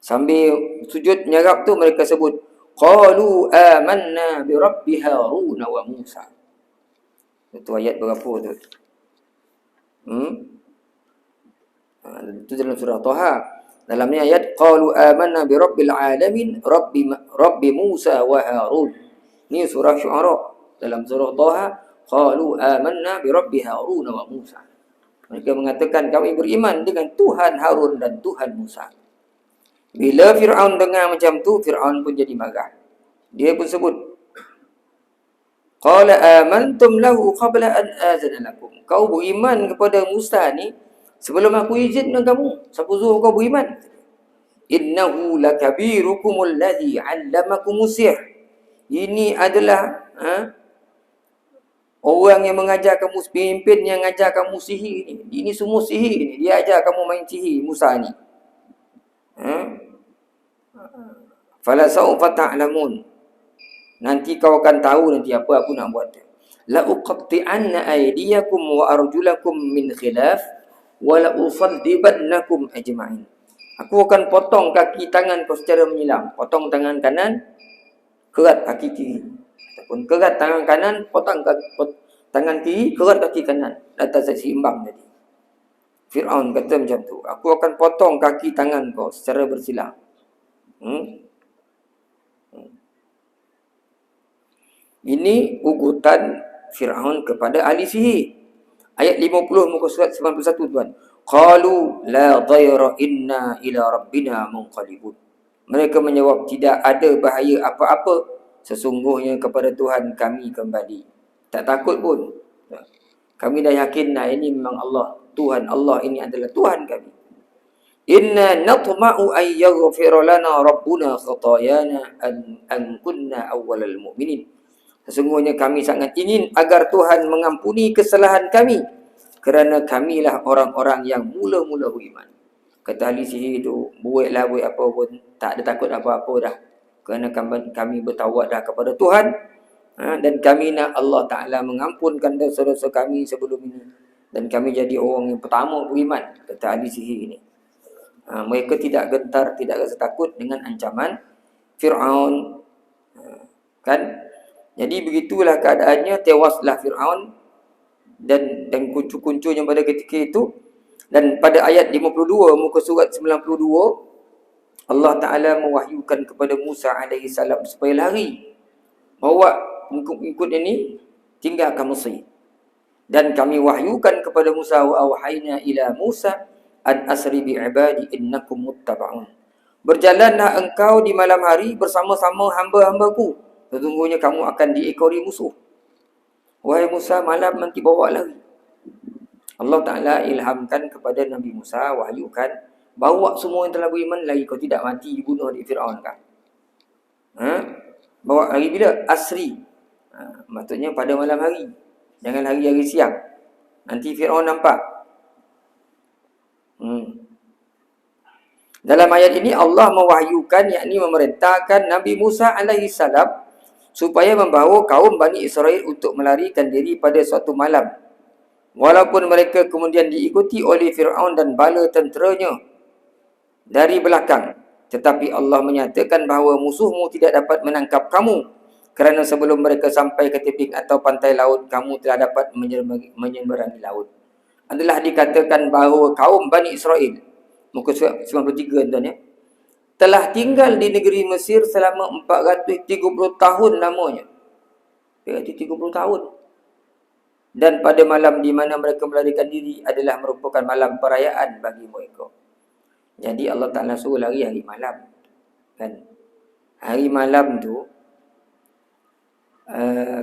Sambil sujud menyarap tu mereka sebut, qalu amanna bi rabbi Harun wa Musa. Itu ayat berapa tu? Itu dalam surah Taha. Dalamnya ayat qalu amanna bi rabbil alamin rabbi Musa wa Harun. Ini surah Syu'ara. Dalam surah Taha qalu amanna bi rabbi Harun wa Musa. Mereka mengatakan kami beriman dengan Tuhan Harun dan Tuhan Musa. Bila Fir'aun dengar macam tu, Fir'aun pun jadi marah. Dia pun sebut, qala amantum lahu qabla an azana lakum. Kau beriman kepada Musa ni sebelum aku izinkan kamu. Siapa suruh kau beriman? Innahu lakabirukumul ladzi 'allamakumus sihr. Ini adalah orang yang mengajar kamu, pemimpin yang mengajar kamu sihir ni. Ini semua sihir ni. Dia ajar kamu main sihir Musa ni. Fala sawfa ta'lamun. Nanti kau akan tahu nanti apa aku nak buat. La uqatti'anna aydiyakum wa arjulakum min khilaf wa la usaddibannakum ajma'in. Aku akan potong kaki tangan kau secara menyilang. Potong tangan kanan, kerat kaki kiri. Ataupun kerat tangan kanan, potong tangan kiri, kerat kaki kanan. Atas seimbang tadi. Fir'aun kata macam tu. Aku akan potong kaki tangan kau secara bersilang. Ini ugutan Fir'aun kepada ahli sihir. Ayat 50 muka surat 91 tuan. Qalu la dhayra inna ila rabbina munqalibun. Mereka menjawab tidak ada bahaya apa-apa. Sesungguhnya kepada Tuhan kami kembali. Tak takut pun. Kami dah yakin ini memang Allah. Tuhan Allah ini adalah Tuhan kami. Inna natma'u an yaghfira lana rabbuna khatayana an kunna awwalal mu'minin. Sesungguhnya kami sangat ingin agar Tuhan mengampuni kesalahan kami kerana kamilah orang-orang yang mula-mula beriman. Kata ahli sihir itu, buat apa pun, tak ada takut apa-apa dah. Kerana kami bertawad dah kepada Tuhan. Dan kami nak Allah Ta'ala mengampunkan dosa-dosa kami sebelum ini. Dan kami jadi orang yang pertama beriman. Kata ahli sihir ini. Mereka tidak gentar, tidak rasa takut dengan ancaman Fir'aun. Kan? Jadi begitulah keadaannya, tewaslah Fir'aun dan kuncu-kuncunya pada ketika itu. Dan pada ayat 52 muka surat 92, Allah Ta'ala mewahyukan kepada Musa AS supaya lari, bawa pengikut ini tinggalkan Mesir. Dan kami wahyukan kepada Musa, wa awhayna ila Musa an asri bi ibadi innakum muttaba'un. Berjalanlah engkau di malam hari bersama-sama hamba-hambaku. Sesungguhnya kamu akan diekori musuh. Wahai Musa, malam nanti bawa lari. Allah Ta'ala ilhamkan kepada Nabi Musa, wahyukan, bawa semua yang telah beriman lari. Kau tidak mati dibunuh di Fir'aun kan? Bawa hari bila? Asri. Maksudnya pada malam hari. Jangan hari-hari siang. Nanti Fir'aun nampak. Dalam ayat ini Allah mewahyukan, yakni memerintahkan Nabi Musa AS supaya membawa kaum Bani Israel untuk melarikan diri pada suatu malam. Walaupun mereka kemudian diikuti oleh Fir'aun dan bala tenteranya dari belakang. Tetapi Allah menyatakan bahawa musuhmu tidak dapat menangkap kamu. Kerana sebelum mereka sampai ke tebing atau pantai laut, kamu telah dapat menyeberangi laut. Adalah dikatakan bahawa kaum Bani Israel, muka surat 93 tuan ya, telah tinggal di negeri Mesir selama 430 tahun lamanya. 430 tahun. Dan pada malam di mana mereka melarikan diri adalah merupakan malam perayaan bagi mereka. Jadi Allah Ta'ala suruh lari hari malam. Kan? Hari malam tu,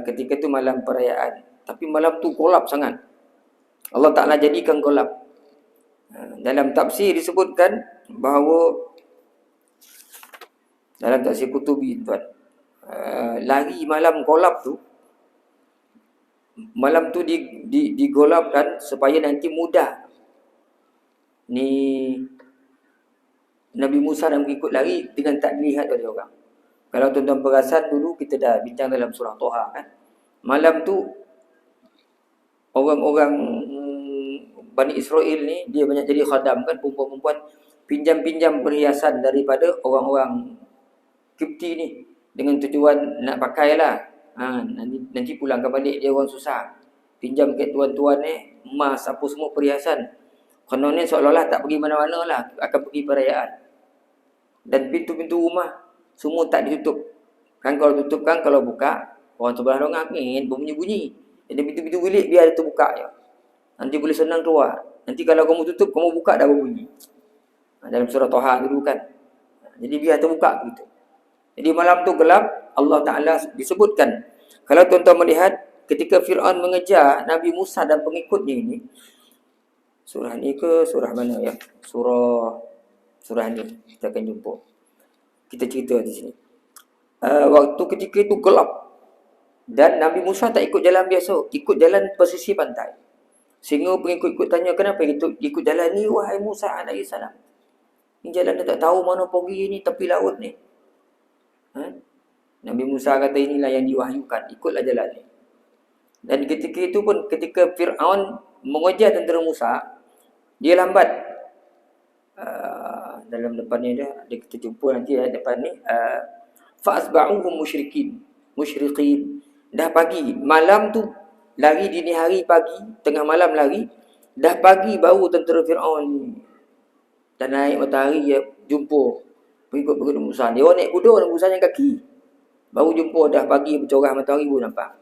ketika tu malam perayaan. Tapi malam tu gelap sangat. Allah Ta'ala jadikan gelap. Dalam tafsir disebutkan bahawa, dalam tafsir Qutubi tuan, lari malam gelap tu, malam tu digolapkan supaya nanti mudah ni Nabi Musa dan mengikut lari dengan tak dilihat oleh orang. Kalau tuan-tuan perasan dulu kita dah bincang dalam surah Toha kan. Malam tu orang-orang Bani Israel ni dia banyak jadi khadam kan, perempuan-perempuan pinjam-pinjam perhiasan daripada orang-orang Kipti ni dengan tujuan nak pakailah. Nanti pulangkan balik dia orang susah. Pinjam ke tuan-tuan ni emas apa semua perhiasan. Kononnya seolah-olah tak pergi mana-mana lah, akan pergi perayaan. Dan pintu-pintu rumah semua tak ditutup. Kan kalau tutup kan, kalau buka orang sebelah dongak ni berbunyi-bunyi. Jadi pintu-pintu bilik biar dia terbuka je. Nanti boleh senang keluar. Nanti kalau kamu tutup, kamu buka dah berbunyi. Dalam surah Toha dulu kan. Jadi biar terbuka begitu. Jadi malam tu gelap, Allah Ta'ala disebutkan. Kalau tuan-tuan melihat ketika Fir'aun mengejar Nabi Musa dan pengikutnya ini, surah ni ke surah mana ya? Surah ni kita akan jumpa. Kita cerita di sini. Waktu ketika itu gelap dan Nabi Musa tak ikut jalan biasa, ikut jalan pesisir pantai. Sehingga pengikut-ikut tanya, kenapa ikut jalan ni wahai Musa AS? Ni jalan dia tak tahu mana pergi ni, tepi laut ni. Nabi Musa kata inilah yang diwahyukan, ikutlah jalan ni. Dan ketika itu pun, ketika Fir'aun mengejar tentera Musa, dia lambat. Dalam depan ni ada kita jumpa nanti depan ni. Fa'asba'uhum musyrikin. Dah pagi, malam tu lari dini hari pagi, tengah malam lari, dah pagi baru tentera Fir'aun dan naik matahari dia jumpa pengikut-pengikut Musa. Dia orang naik kuda, Nabi Musa yang kaki. Baru jumpa dah pagi bercorah matahari baru nampak.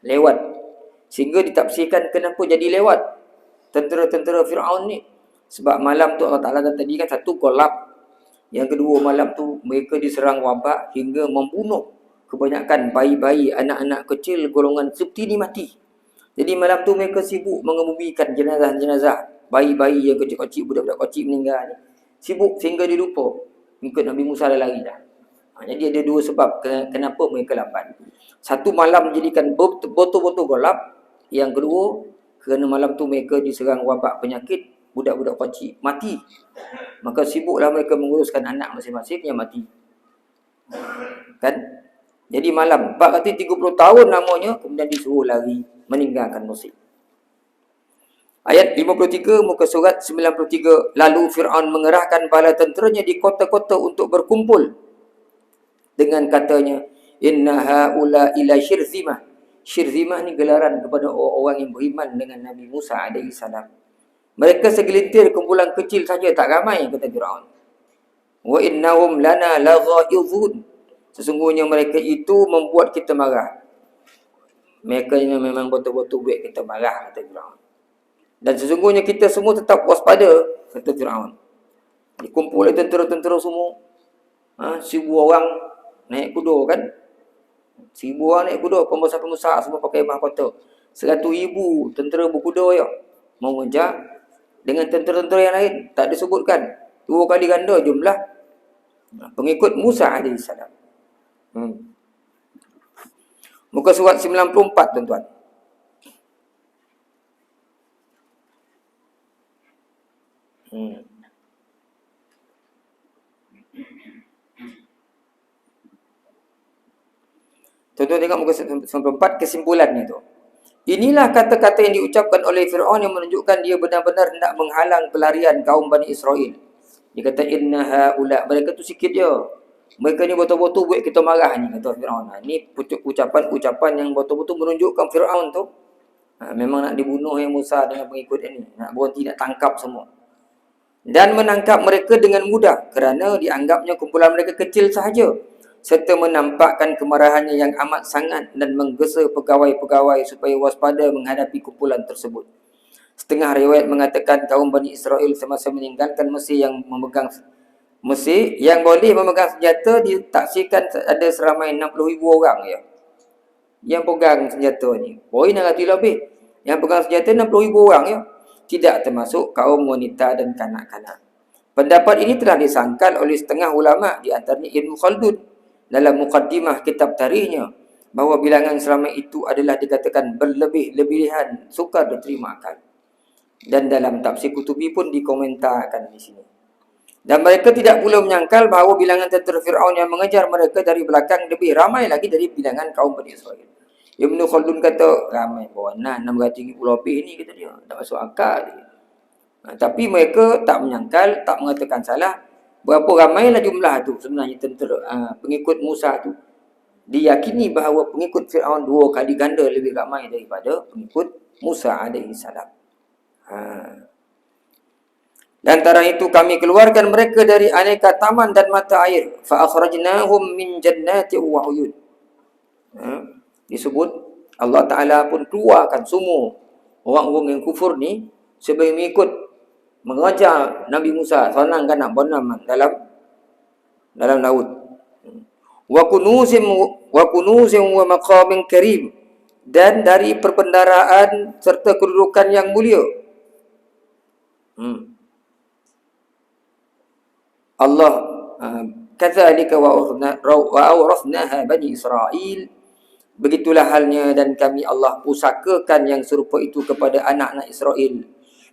Lewat. Sehingga ditafsirkan kenapa jadi lewat tentera-tentera Fir'aun ni. Sebab malam tu Allah Ta'ala tadi kan, satu gelap. Yang kedua malam tu mereka diserang wabak hingga membunuh kebanyakan bayi-bayi, anak-anak kecil golongan seperti ni mati. Jadi malam tu mereka sibuk mengebumikan jenazah-jenazah bayi-bayi yang kecil-kecil, budak-budak kecil meninggal ni. Sibuk sehingga dia lupa ikut Nabi Musa dah lari dah. Jadi ada dua sebab kenapa mereka lambat. Satu, malam menjadikan betul-betul gelap. Yang kedua, kerana malam tu mereka diserang wabak penyakit, budak-budak kecil mati. Maka sibuklah mereka menguruskan anak masing-masing yang mati. Kan? Jadi malam 430 tahun namanya, kemudian disuruh lari meninggalkan Mesir. Ayat 53 muka surat 93. Lalu Fir'aun mengerahkan bala tenteranya di kota-kota untuk berkumpul dengan katanya, inna haula ila syirzimah. Syirzimah ni gelaran kepada orang yang beriman dengan Nabi Musa AS. Mereka segelintir kumpulan kecil saja, tak ramai, kata Fir'aun. Wa innahum lana laghaizun. Sesungguhnya mereka itu membuat kita marah. Mereka yang memang betul-betul buat kita marah, kata Firaun. Dan sesungguhnya kita semua tetap waspada, kata Firaun. Dikumpul tentera-tentera semua. 1,000 orang naik kuda kan. 1,000 orang naik kuda, pembesar-pembesar semua pakai mahkota. 100,000 tentera berkuda ya. Mau mengejar dengan tentera-tentera yang lain. Tak disebutkan. 2 kali ganda jumlah pengikut Musa AS. Muka surat 94 tuan-tuan. Tuan-tuan tengok muka 94 kesimpulannya tu. Inilah kata-kata yang diucapkan oleh Fir'aun yang menunjukkan dia benar-benar hendak menghalang pelarian kaum Bani Israel. Dia kata inna haula, mereka tu sikit je. Mereka ni betul-betul buat kita marah ni, kata Fir'aun. Ni ucapan-ucapan yang betul-betul menunjukkan Fir'aun tu memang nak dibunuh yang Musa dengan pengikut ini. Nak berhenti, nak tangkap semua. Dan menangkap mereka dengan mudah kerana dianggapnya kumpulan mereka kecil sahaja. Serta menampakkan kemarahannya yang amat sangat dan menggesa pegawai-pegawai supaya waspada menghadapi kumpulan tersebut. Setengah riwayat mengatakan kaum Bani Israel semasa meninggalkan Mesir yang boleh memegang senjata ditaksikan ada seramai 60,000 orang ya. Yang pegang senjata ni. Boleh nak kata lebih. Yang pegang senjata 60,000 orang ya. Tidak termasuk kaum wanita dan kanak-kanak. Pendapat ini telah disangkal oleh setengah ulama di antaranya Ibn Khaldun dalam muqaddimah kitab tarikhnya bahawa bilangan seramai itu adalah dikatakan berlebih-lebihan sukar diterima akal. Dan dalam tafsir Kutubi pun dikomentarkan di sini. Dan mereka tidak pula menyangkal bahawa bilangan tentera Fir'aun yang mengejar mereka dari belakang lebih ramai lagi dari bilangan kaum Bani Israel. Ibn Khaldun kata ramai bawah 630 lebih ni, kata dia. Tak masuk akal dia. Tapi mereka tak menyangkal, tak mengatakan salah. Berapa ramailah jumlah tu sebenarnya tentera pengikut Musa tu. Diyakini bahawa pengikut Fir'aun 2 kali ganda lebih ramai daripada pengikut Musa AS. Lantaran itu kami keluarkan mereka dari aneka taman dan mata air. Fa akhrajnahum min jannatin wa uyun. Disebut Allah Ta'ala pun keluarkan semua orang-orang yang kufur ni sebab mengikut mengajar Nabi Musa, senangkan nak berenang dalam laut. Wa kunuzim wa maqamin karim, dan dari perbendaraan serta kedudukan yang mulia. Allah kadzalika wa awrathnaha bani Israil. Begitulah halnya dan kami Allah pusakakan yang serupa itu kepada anak-anak Israel.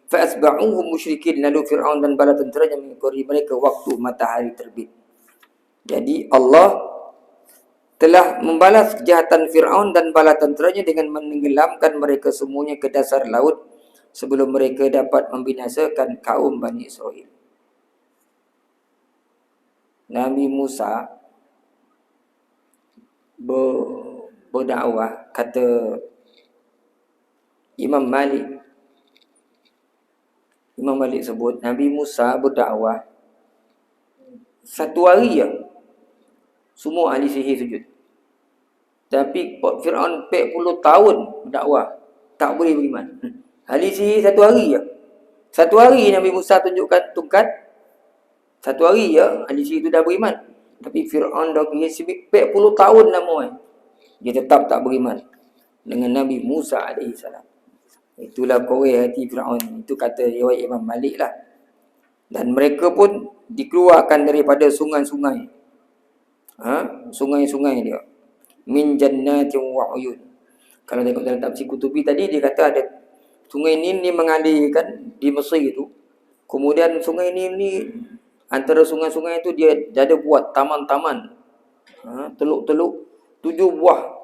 Fa'asba'uhum musyrikin, lalu Fir'aun dan bala tenteranya mengikuti mereka waktu matahari terbit. Jadi Allah telah membalas kejahatan Fir'aun dan bala tenteranya dengan menenggelamkan mereka semuanya ke dasar laut sebelum mereka dapat membinasakan kaum Bani Israel. Nabi Musa berdakwah, kata Imam Malik sebut Nabi Musa berdakwah 1 hari je semua ahli sihir sujud. Tapi Fir'aun 40 tahun berdakwah tak boleh beriman. Ahli sihir 1 hari je. 1 hari Nabi Musa tunjukkan tongkat, 1 hari je ahli sihir tu dah beriman. Tapi Fir'aun dah pergi 40 tahun lama dia tetap tak beriman dengan Nabi Musa AS. Itulah koreh hati Fir'aun. Itu kata riwayat Imam Malik lah. Dan mereka pun dikeluarkan daripada sungai-sungai. Sungai-sungai dia. Min jannatin wa uyun. Kalau tengok dalam tafsir Kutubi tadi, dia kata ada sungai Nil ni mengalirkan di Mesir tu. Kemudian sungai Nil ni, antara sungai-sungai tu dia ada buat taman-taman. Teluk-teluk 7 buah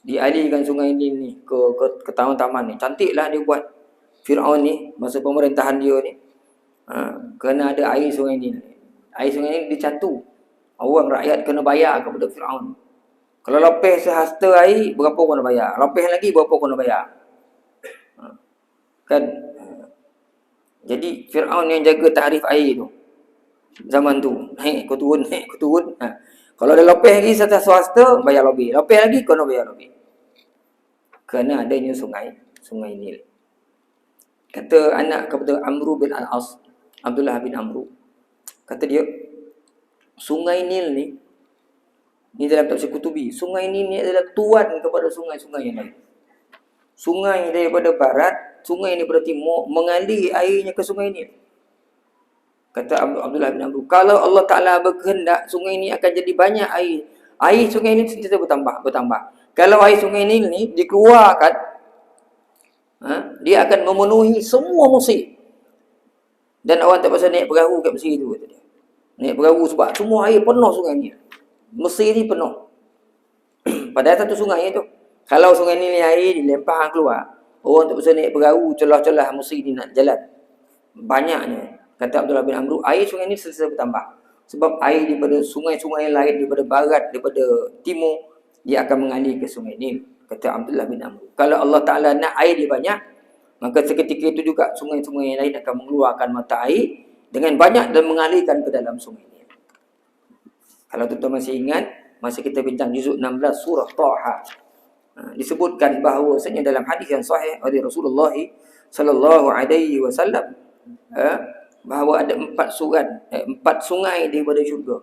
dialihkan sungai Nil ni ke taman-taman ni. Cantiklah dia buat Fir'aun ni masa pemerintahan dia ni. Kerana ada air sungai Nil. Air sungai Nil dicatu. Orang rakyat kena bayar kepada Fir'aun. Kalau lepeh sehasta air, berapa kena bayar? Lepeh lagi, berapa kena bayar? Kan? Jadi Fir'aun yang jaga takrif air tu zaman tu. Naik kau turun. Kalau ada lepeh lagi serta swasta, bayar lebih. Lepeh lagi, kena bayar lebih. kerana adanya sungai Nil. Kata anak kepada Amru bin Al-As, Abdullah bin Amru, kata dia, sungai Nil ni dalam tafsir Qutubi, sungai Nil ni adalah tuan kepada sungai-sungai yang lain. Sungai daripada barat, sungai daripada timur, mengalir airnya ke sungai Nil. Kata Abdullah bin Amru, kalau Allah Ta'ala berkehendak, sungai ni akan jadi banyak air. Air sungai ni sentiasa bertambah. Kalau air sungai Nil ni dikeluarkan, dia akan memenuhi semua Mesir. Dan orang tak pasal naik perahu kat Mesir tu, kata dia. Naik perahu sebab semua air penuh sungai ni. Mesir ni penuh. Padahal satu sungai tu. Kalau sungai ni air dilempar keluar, orang tak pasal naik perahu celah-celah Mesir ni nak jalan. Banyaknya. Kata Abdullah bin Amru, air sungai ni sentiasa bertambah. Sebab air daripada sungai-sungai lain, daripada barat, daripada timur, dia akan mengalir ke sungai Nil. Kata Abdullah bin Amru, kalau Allah Ta'ala nak air dia banyak, maka seketika itu juga sungai-sungai yang lain akan mengeluarkan mata air dengan banyak dan mengalirkan ke dalam sungai Nil. Kalau tuan-tuan masih ingat, masa kita bincang juzuk 16 surah Taha, disebutkan bahawasanya dalam hadis yang sahih oleh Rasulullah sallallahu alaihi wasallam, bahawa ada 4 sungai daripada syurga.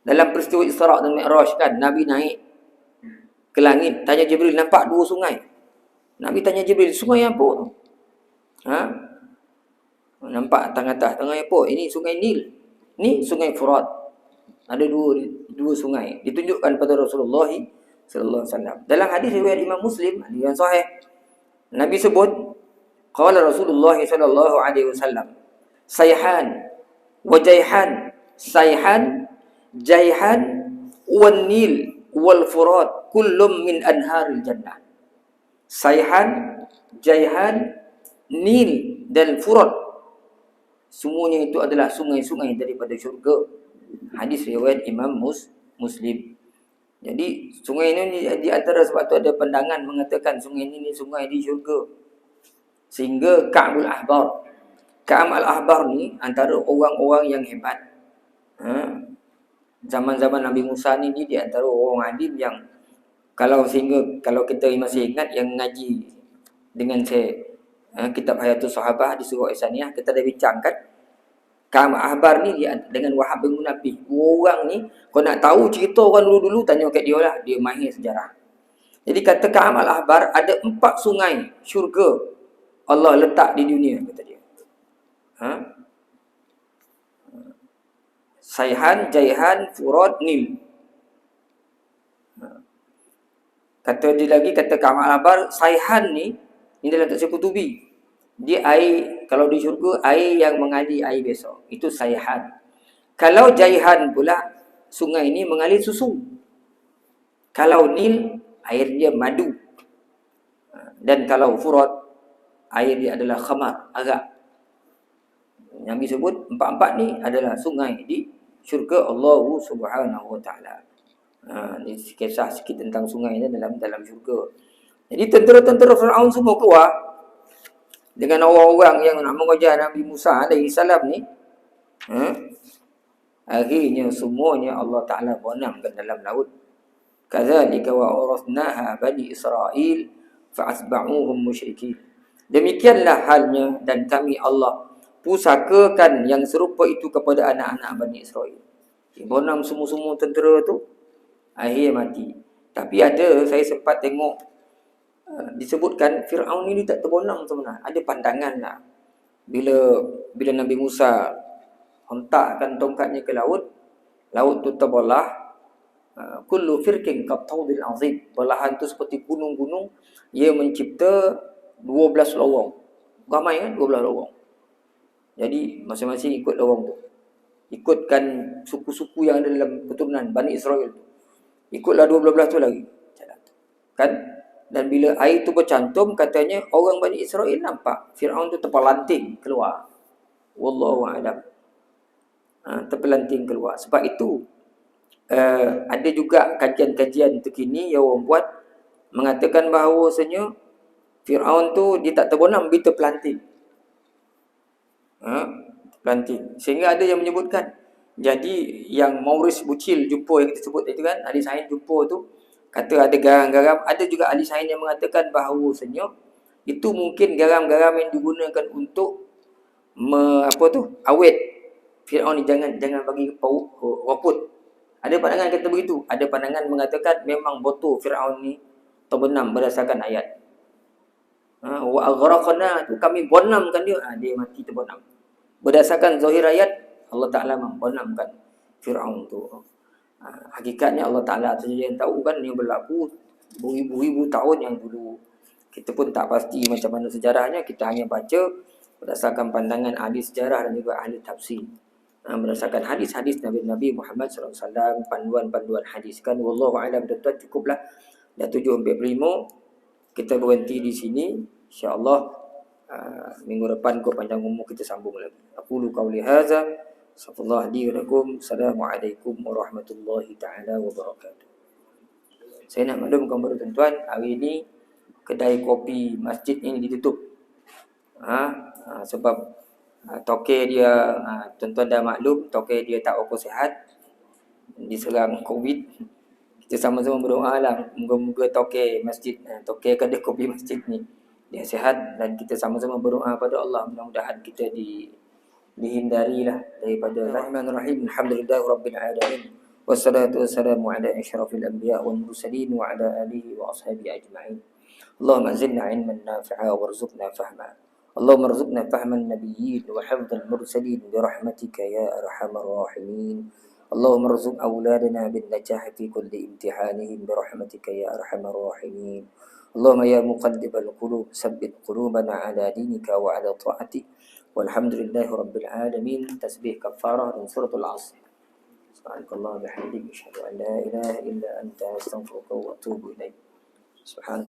Dalam peristiwa Isra' dan Mi'raj kan, Nabi naik ke langit, tanya Jibril, nampak 2 sungai. Nabi tanya Jibril, sungai apa tu? Nampak atas, tengah apa? Ini sungai Nil. Ni sungai Furat. Ada dua sungai. Ditunjukkan pada Rasulullah sallallahu alaihi wasallam. Dalam hadis riwayat Imam Muslim, hadis yang sahih, Nabi sebut, qala Rasulullah sallallahu alaihi wasallam, Sayhan wa Jayhan, Sayhan, Jayhan, wan Nil wal Furat kullum min anharil jannah. Sayhan, Jayhan, Nil dan Furat, semuanya itu adalah sungai-sungai daripada syurga. Hadis riwayat Imam Muslim. Jadi sungai ini di antara, sebab tu ada pandangan mengatakan sungai ini sungai di syurga. Sehingga Ka'b al-Ahbar ni antara orang-orang yang hebat. Zaman-zaman Nabi Musa ni di antara orang alim yang kalau kita masih ingat yang ngaji dengan saya kitab Hayatus Sahabah di surah Ihsaniyah, kita dah bincangkan Ka'b al-Ahbar ni dia dengan Wahab bin Munabbih. Orang ni kau nak tahu cerita orang dulu-dulu, tanya kat dia lah, dia mahir sejarah. Jadi kata Ka'b al-Ahbar, ada 4 sungai syurga Allah letak di dunia, kata dia. Sayhan, Jayhan, Furat, Nil. Kata dia lagi, kata Ka'b al-Ahbar, Sayhan ni dalam tafsir Qutubi, dia air, kalau di syurga, air yang mengalir air biasa. Itu Sayhan. Kalau Jayhan pula, sungai ni mengalir susu. Kalau Nil, air dia madu. Dan kalau Furat, air dia adalah khamar, arak. Nabi sebut 4 ni adalah sungai di syurga Allah Subhanahu wa taala. Ini kisah sikit tentang sungai ni dalam syurga. Jadi tentera-tentera Firaun semua keluar dengan orang-orang yang nak mengejar Nabi Musa alaihi salam ni. Akhirnya semuanya Allah Taala bonamkan dalam laut. Kadzalika wa awrathnaha bani Israil fa asba'uhum musyrikin. Demikianlah halnya dan kami Allah pusakakan yang serupa itu kepada anak-anak Bani Israel. Bonam semua-semua tentera tu, akhir mati. Tapi saya sempat tengok, disebutkan Fir'aun ini tak terbonam sebenarnya. Ada pandangan lah. Bila Nabi Musa hentakkan tongkatnya ke laut tu terbelah. Kullu firqin qattawdil azim. Belahan tu seperti gunung-gunung. Ia mencipta 12 lorong. Ramai kan 12 lorong. Jadi masing-masing ikut lorong tu. Ikutkan suku-suku yang ada dalam keturunan Bani Israel tu. Ikutlah 12 tu lagi. Kan? Dan bila air tu bercantum, katanya orang Bani Israel nampak Fir'aun tu terpelanting keluar. Wallahu a'lam. Terpelanting keluar. Sebab itu ada juga kajian-kajian terkini yang orang buat mengatakan bahawasanya Fir'aun tu dia tak terbonam, dia terpelanting. Pelanting. Sehingga ada yang menyebutkan, jadi yang Maurice Bucil jumpa, yang kita sebut itu kan, ada sains jumpa tu, Kata ada garam-garam, ada juga ahli sains yang mengatakan bahawasanya itu mungkin garam-garam yang digunakan untuk awet Firaun ni, jangan bagi raput. Ada pandangan kata begitu. Ada pandangan mengatakan memang betul Firaun ni terbenam berdasarkan ayat. Wa aghraqna tu, kami bonamkan dia. Dia mati terbenam. Berdasarkan zahir ayat, Allah Ta'ala membonamkan Firaun tu. Hakikatnya Allah Ta'ala saja yang tahu kan, yang berlaku beribu-ribu tahun yang dulu. Kita pun tak pasti macam mana sejarahnya. Kita hanya baca berdasarkan pandangan ahli sejarah dan juga ahli tafsir. Berdasarkan hadis-hadis Nabi Muhammad SAW, panduan-panduan hadis. Kan wallahu a'lam, tuan-tuan, cukuplah. Dah 7:45. Kita berhenti di sini. InsyaAllah minggu depan kau panjang umur kita sambung lagi. Aqulu qawli hadza. Assalamualaikum warahmatullahi ta'ala wabarakatuh. Saya nak maklumkan kepada tuan-tuan, hari ini kedai kopi masjid ini ditutup. Sebab toke dia, tuan-tuan dah maklum, toke dia tak apa sihat, diserang COVID. Kita sama-sama berdoa lah, moga-moga toke masjid, toke kedai kopi masjid ni dia sihat, dan kita sama-sama berdoa pada Allah, mudah-mudahan kita dihindarilah daripada Rahmanir-Rahim. Alhamdulillahirabbil alamin. Wassalatu wassalamu ala asyrafil anbiya wal mursalin wa ala alihi wa ashabihi ajma'in. Allahumma zidna ilman nafi'a warzuqna fahma. Allahumma rzuqna fahman nabiyyin wa hifdzal mursalin bi rahmatika ya arhamar rahimin. Allahumma rzuq awladana bin najah fi kulli imtihanihim bi rahmatika ya arhamar rahimin. Allahumma ya muqallibal qulub tsabbit qulubana ala dinika wa ala ta'atik. Walhamdulillahi rabbil alamin. Tasbih kafarah dan suratul Asr. Subhanakallah bihamdik, asyhadu an la ilaha illa anta, astaghfiruka wa atubu ilaik. Subhan